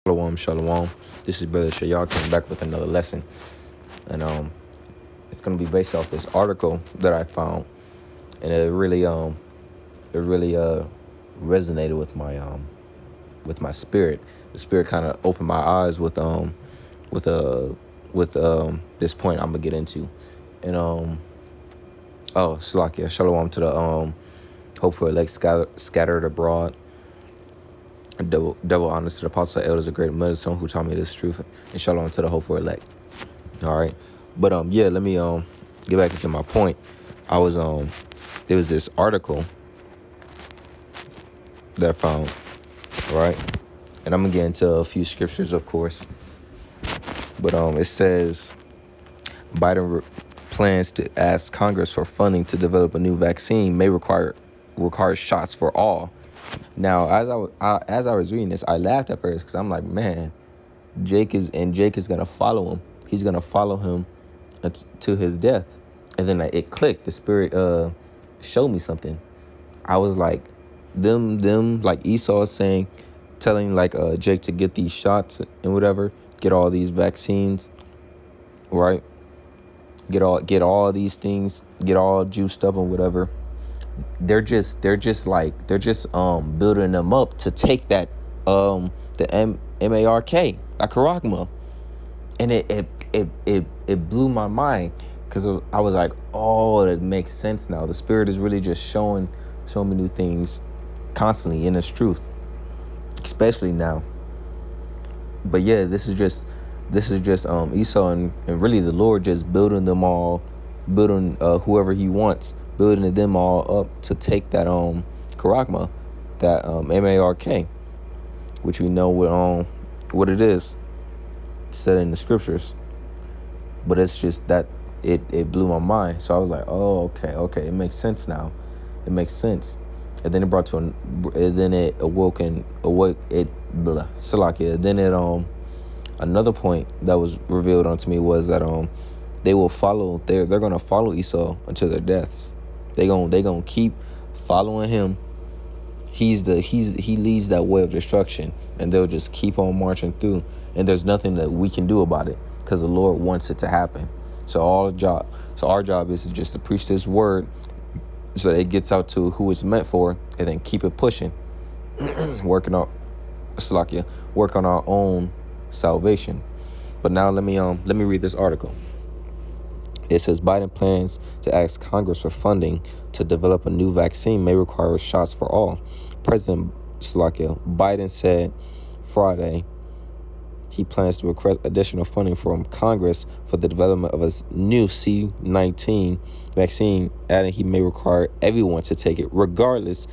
Shalom, shalom. This is Brother Shayar coming back with another lesson, and it's gonna be based off this article that I found, and it really resonated with my spirit. The spirit kind of opened my eyes with this point I'm gonna get into, and Salakia, shalom to the hope for elect scattered abroad. Double honors to the apostles, elders, of great medicine who taught me this truth, and shalom to the hope for elect. All right, but let me get back into my point. I was there was this article that I found, right, and I'm gonna get into a few scriptures, of course, but it says Biden plans to ask Congress for funding to develop a new vaccine may require shots for all. Now, as I was reading this, I laughed at first because I'm like, man, Jake is gonna follow him. He's gonna follow him to his death. And then it clicked. The spirit showed me something. I was like, them like Esau is telling like Jake to get these shots and whatever, get all these vaccines, right? Get all these things, get all juiced up and whatever. They're just building them up to take that the MARK, like Karagma. And it blew my mind because I was like, oh, it makes sense now. The spirit is really just showing me new things constantly in its truth, especially now. But yeah, this is just Esau and really the Lord just building them all, building whoever he wants, building them all up to take that Karagma, that MARK, which we know what it is, said in the scriptures. But it's just that it blew my mind. So I was like, oh, okay, it makes sense now. It makes sense. And then it brought to then it awoke it Salakia. Then it another point that was revealed unto me was that they will follow. They're gonna follow Esau until their deaths. They gonna keep following him. He leads that way of destruction, and they'll just keep on marching through. And there's nothing that we can do about it because the Lord wants it to happen. So our job is just to preach this word, so that it gets out to who it's meant for, and then keep it pushing, work on our own salvation. But now let me read this article. It says Biden plans to ask Congress for funding to develop a new vaccine may require shots for all. President Biden said Friday he plans to request additional funding from Congress for the development of a new C-19 vaccine, adding he may require everyone to take it, regardless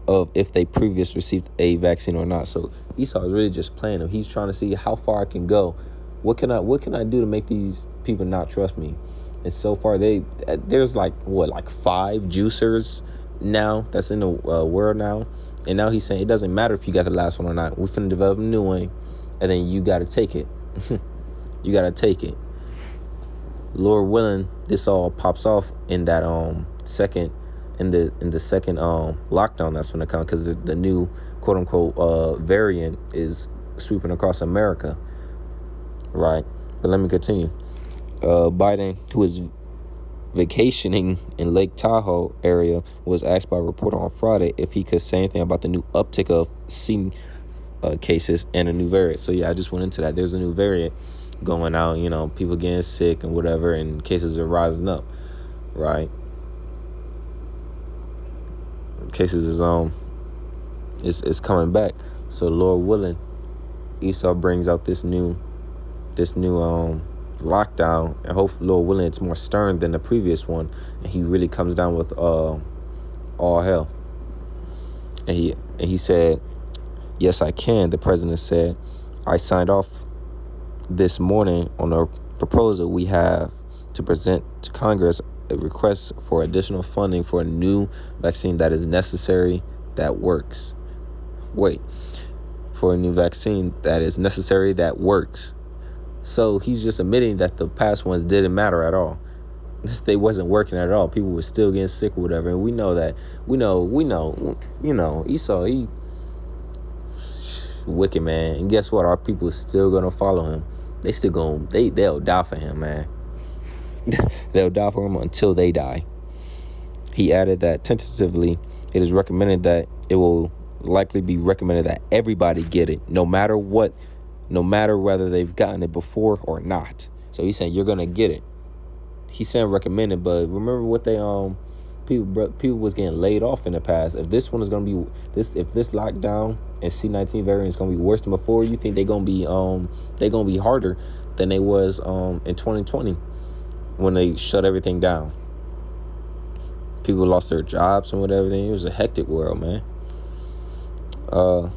of if they previously received a vaccine or not. So Esau is really just playing him. He's trying to see how far I can go. What can I do to make these people not trust me? And so far there's like 5 juicers now that's in the world now. And now he's saying it doesn't matter if you got the last one or not. We're finna develop a new one, and then you got to take it. You got to take it. Lord willing, this all pops off in that second lockdown that's gonna come, because the new quote unquote variant is sweeping across America. Right, but let me continue. Biden, who is vacationing in Lake Tahoe area, was asked by a reporter on Friday if he could say anything about the new uptick of cases and a new variant. So yeah, I just went into that. There's a new variant going out. People getting sick and whatever, and cases are rising up. Right, cases is coming back. So Lord willing, Esau brings out this new lockdown, and hopefully, Lord willing, it's more stern than the previous one, and he really comes down with all hell. And he said, yes, I can. The president said, I signed off this morning on a proposal we have to present to Congress, a request for additional funding for a new vaccine that is necessary, that works. For a new vaccine that is necessary, that works. So he's just admitting that the past ones didn't matter at all. They wasn't working at all. People were still getting sick or whatever. And we know that. We know, Esau, wicked, man. And guess what? Our people is still gonna follow him. They still gonna they'll die for him, man. They'll die for him until they die. He added that tentatively, it is recommended that it will likely be recommended that everybody get it, no matter what, no matter whether they've gotten it before or not. So he's saying you're gonna get it. He's saying recommended, but remember what they people was getting laid off in the past. If this one is gonna be if this lockdown and C-19 variant is gonna be worse than before, you think they're gonna be harder than they was in 2020 when they shut everything down. People lost their jobs and whatever. It was a hectic world, man. A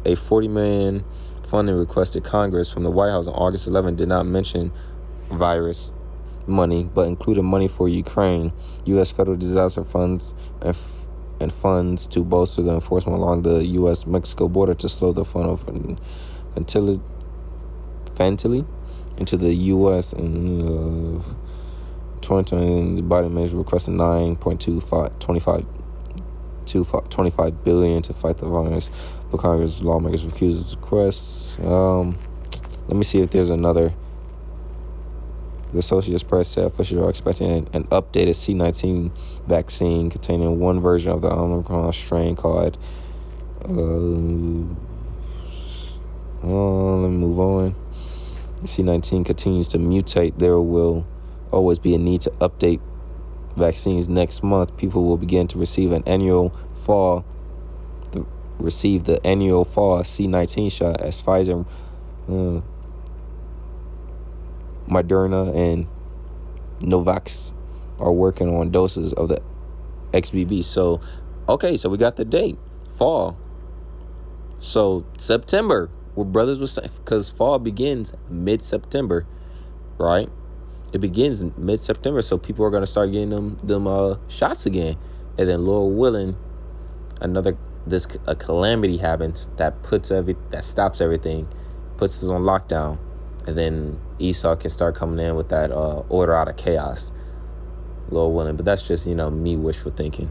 $40 million funding requested Congress from the White House on August 11 did not mention virus money, but included money for Ukraine, U.S. federal disaster funds, and funds to bolster the enforcement along the U.S.-Mexico border to slow the funnel from fentanyl into the U.S. in 2020. The Biden administration requested $25 billion to fight the virus, but Congress lawmakers refused the request. Let me see if there's another. The Associated Press said officials are expecting an updated C-19 vaccine containing one version of the Omicron strain called. Let me move on. C-19 continues to mutate. There will always be a need to update vaccines. Next month, people will begin to receive the annual fall C-19 shot as Pfizer, Moderna, and Novavax are working on doses of the XBB. So we got the date, fall. So September, what brothers was saying, because fall begins mid-September, right? It begins in mid-September, so people are gonna start getting them shots again, and then Lord willing, a calamity happens that stops everything, puts us on lockdown. And then Esau can start coming in with that order out of chaos, Lord willing. But that's just, me wishful thinking.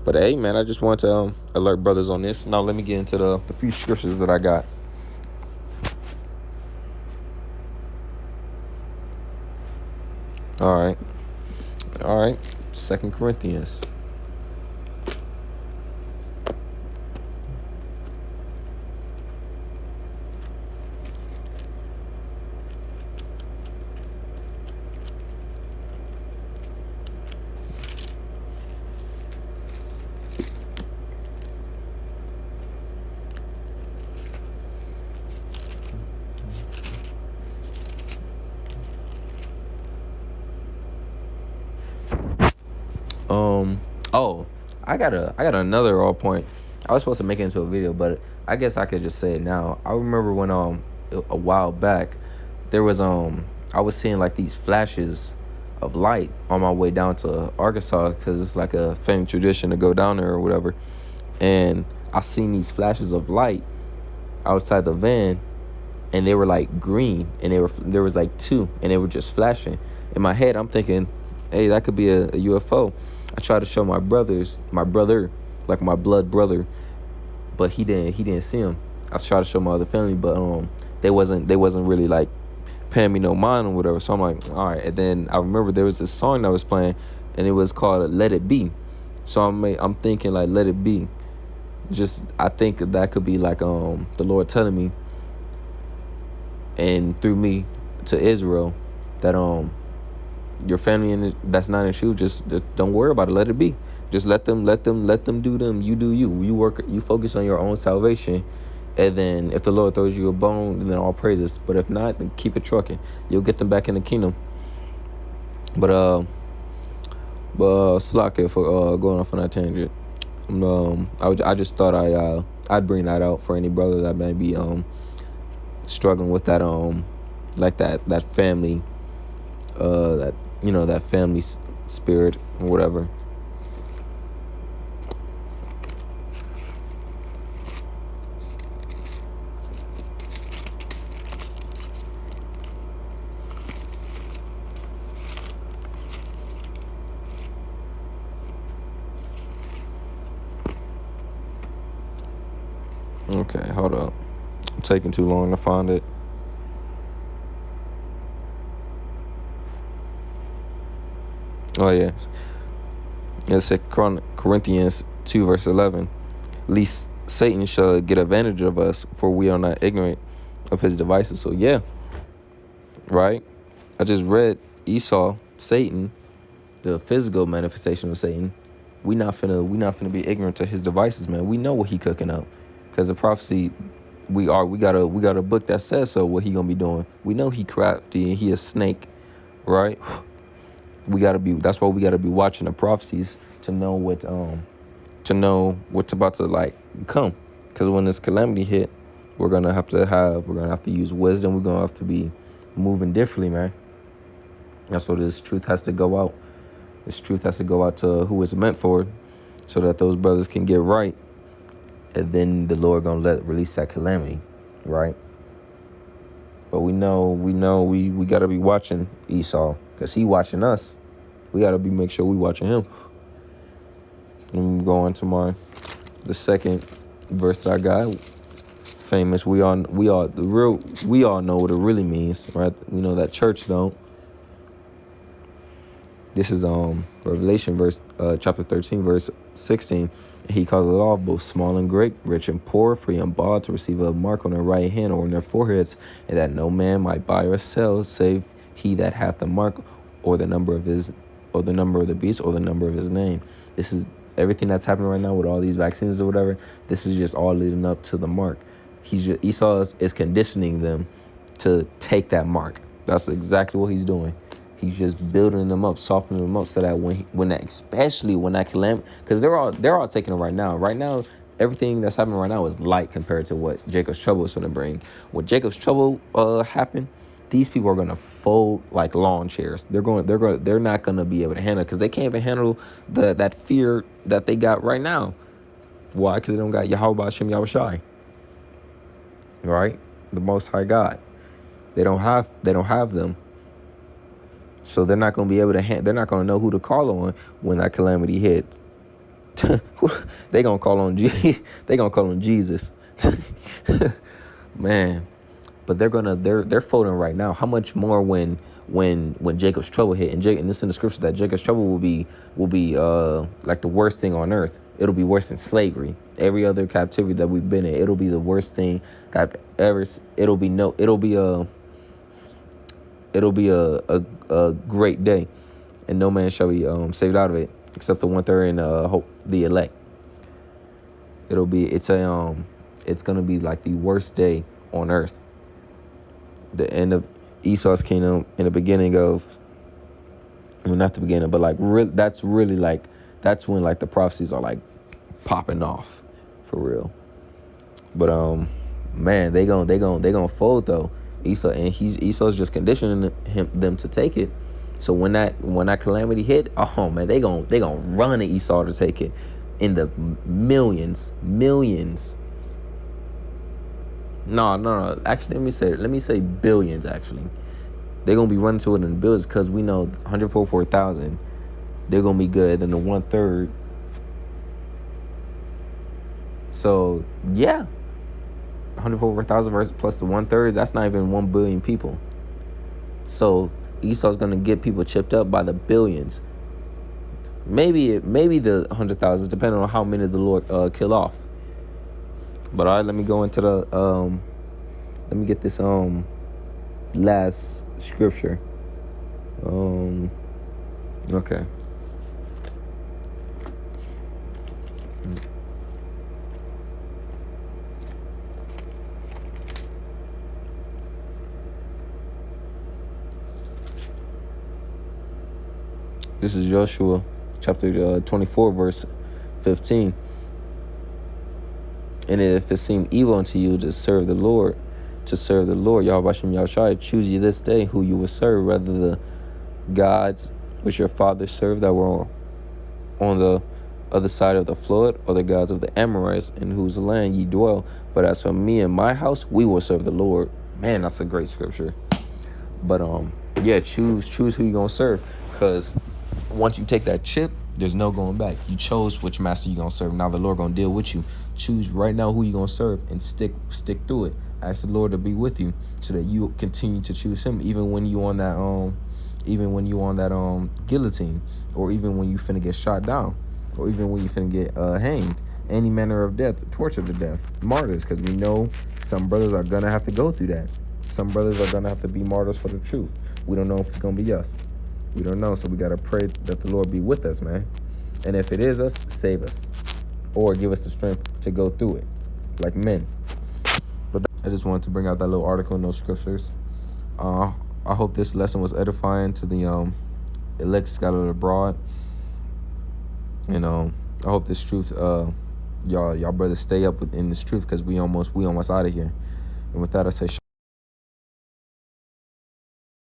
But hey, man, I just want to alert brothers on this. Now let me get into the few scriptures that I got. All right. 2 Corinthians. I got another point. I was supposed to make it into a video, but I guess I could just say it now. I remember when a while back there was I was seeing like these flashes of light on my way down to Arkansas, because it's like a family tradition to go down there or whatever. And I seen these flashes of light outside the van, and they were like green, and there was like two, and they were just flashing. In my head, I'm thinking, hey, that could be a UFO. I tried to show my brother, like my blood brother, but he didn't see him. I tried to show my other family, but they wasn't really like paying me no mind or whatever. So I'm like, all right. And then I remember there was this song that was playing, and it was called "Let It Be." So I'm thinking like, let it be. I think that could be like the Lord telling me, and through me to Israel, that your family that's not in shoe, just don't worry about it. Let it be. Just let them do them. You do you. You focus on your own salvation, and then if the Lord throws you a bone, then all praises. But if not, then keep it trucking. You'll get them back in the kingdom. But Slakia for going off on that tangent. I just thought I'd bring that out for any brother that may be struggling with that like that family that family spirit or whatever. Okay, hold up. I'm taking too long to find it. Oh, yeah. It's Corinthians 2, verse 11. Least Satan shall get advantage of us, for we are not ignorant of his devices. So, yeah, right? I just read Esau, Satan, the physical manifestation of Satan. We not finna be ignorant to his devices, man. We know what he cooking up, because the prophecy we got a book that says so. What he gonna be doing? We know he crafty and he a snake, right? That's why we gotta be watching the prophecies to know what's about to like come. Because when this calamity hit, we're gonna have to use wisdom. We're gonna have to be moving differently, man. That's what this truth has to go out. This truth has to go out to who it's meant for, so that those brothers can get right. And then the Lord gonna release that calamity, right? But we gotta be watching Esau, because he watching us. We gotta make sure we watching him. And go on to the second verse that I got. Famous. We all know what it really means, right? We know that church don't. This is Revelation chapter 13, verse 16. He calls it all, both small and great, rich and poor, free and bond, to receive a mark on their right hand or on their foreheads, and that no man might buy or sell, save he that hath the mark, or the number of the beast, or the number of his name. This is everything that's happening right now with all these vaccines or whatever. This is just all leading up to the mark. Esau is conditioning them to take that mark. That's exactly what he's doing. He's just building them up, softening them up, so that especially when that calamity, because they're all taking it right now. Right now, everything that's happening right now is light compared to what Jacob's trouble is going to bring. When Jacob's trouble happened, these people are going to fold like lawn chairs. They're not going to be able to handle it, because they can't even handle that fear that they got right now. Why? Because they don't got Yahweh Hashem Yahushai, right? The Most High God. They don't have them. So they're not going to be able to. They're not going to know who to call on when that calamity hits. They gonna call on They gonna call on Jesus, man. But they're folding right now. How much more when Jacob's trouble hit? And this in the scripture that Jacob's trouble will be like the worst thing on earth. It'll be worse than slavery. Every other captivity that we've been in, it'll be the worst thing that ever. It'll be a great day, and no man shall be saved out of it except the 1/3 and the elect. It's gonna be like the worst day on earth. The end of Esau's kingdom in the beginning of, well, not the beginning, but like that's when like the prophecies are like popping off for real. But man, they gonna fold though. Esau's just conditioning them to take it. So when that calamity hit, oh man, they gonna run to Esau to take it in the millions. No. Actually, let me say billions. Actually, they're gonna be running to it in billions, because we know 144,000. They're gonna be good. Then the 1/3. So yeah, 144,000 plus the 1/3. That's not even 1 billion people. So Esau's gonna get people chipped up by the billions. Maybe the 100,000, depending on how many the Lord kill off. But all right, let me go into let me get this last scripture. Okay. This is Joshua chapter 24, verse 15. And if it seem evil unto you to serve the Lord, Yahweh Hashem Yahushai, choose ye this day who you will serve, rather the gods which your fathers served that were on the other side of the flood, or the gods of the Amorites in whose land ye dwell. But as for me and my house, we will serve the Lord. Man, that's a great scripture. But yeah, choose who you gonna serve, because once you take that chip, there's no going back. You chose which master you gonna serve. Now the Lord gonna deal with you choose right now who you're gonna serve and stick through it. Ask the Lord to be with you so that you continue to choose Him, even when you on that guillotine, or even when you finna get shot down, or even when you finna get hanged, any manner of death, torture to death, martyrs, because we know some brothers are gonna have to go through that. Some brothers are gonna have to be martyrs for the truth. We don't know if it's gonna be us. We don't know, so we gotta pray that the Lord be with us, man. And if it is us, save us, or give us the strength to go through it, like men. But I just wanted to bring out that little article in those scriptures. I hope this lesson was edifying to the elect scattered abroad, and I hope this truth, y'all brothers stay up in this truth, because we almost out of here. And with that, I say.